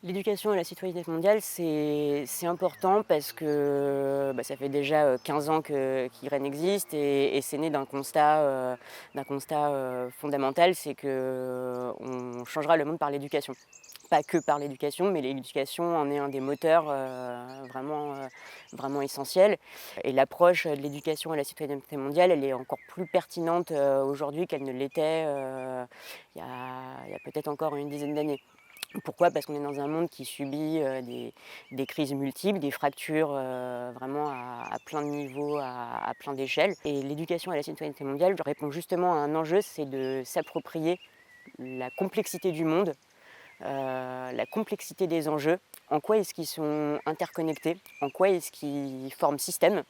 L'éducation à la citoyenneté mondiale, c'est important parce que ça fait déjà 15 ans qu'IREN existe et c'est né d'un constat fondamental, c'est qu'on changera le monde par l'éducation. Pas que par l'éducation, mais l'éducation en est un des moteurs vraiment essentiels. Et l'approche de l'éducation à la citoyenneté mondiale, elle est encore plus pertinente aujourd'hui qu'elle ne l'était il y a peut-être encore une dizaine d'années. Pourquoi? Parce qu'on est dans un monde qui subit des crises multiples, des fractures vraiment à plein de niveaux, à plein d'échelles. Et l'éducation à la citoyenneté mondiale répond justement à un enjeu, c'est de s'approprier la complexité du monde, la complexité des enjeux, en quoi est-ce qu'ils sont interconnectés, en quoi est-ce qu'ils forment système.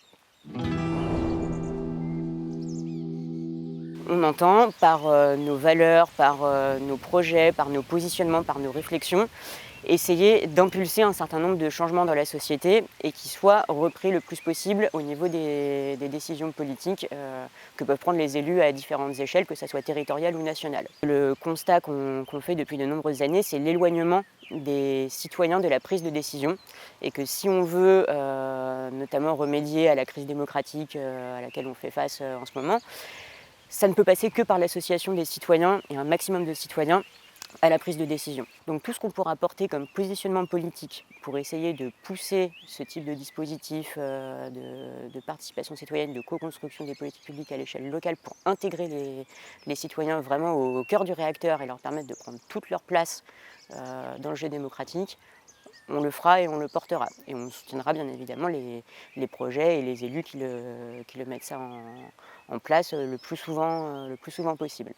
On entend par nos valeurs, par nos projets, par nos positionnements, par nos réflexions, essayer d'impulser un certain nombre de changements dans la société et qui soient repris le plus possible au niveau des décisions politiques que peuvent prendre les élus à différentes échelles, que ce soit territoriale ou nationale. Le constat qu'on fait depuis de nombreuses années, c'est l'éloignement des citoyens de la prise de décision et que si on veut notamment remédier à la crise démocratique à laquelle on fait face en ce moment, ça ne peut passer que par l'association des citoyens et un maximum de citoyens à la prise de décision. Donc tout ce qu'on pourra apporter comme positionnement politique pour essayer de pousser ce type de dispositif de participation citoyenne, de co-construction des politiques publiques à l'échelle locale pour intégrer les citoyens vraiment au cœur du réacteur et leur permettre de prendre toute leur place dans le jeu démocratique, on le fera et on le portera. Et on soutiendra bien évidemment les projets et les élus qui le mettent ça en place le plus souvent possible.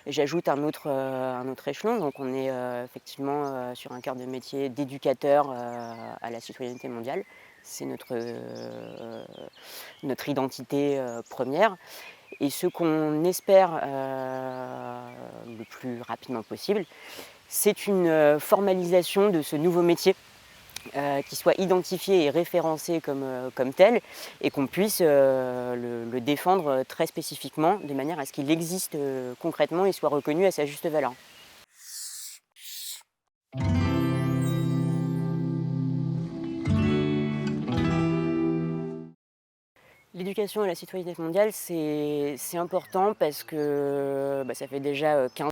Et j'ajoute un autre échelon, donc on est effectivement sur un cœur de métier d'éducateur à la citoyenneté mondiale. C'est notre identité première. Et ce qu'on espère le plus rapidement possible, c'est une formalisation de ce nouveau métier qui soit identifié et référencé comme tel et qu'on puisse le défendre très spécifiquement de manière à ce qu'il existe concrètement et soit reconnu à sa juste valeur. L'éducation à la citoyenneté mondiale, c'est important parce que ça fait déjà 15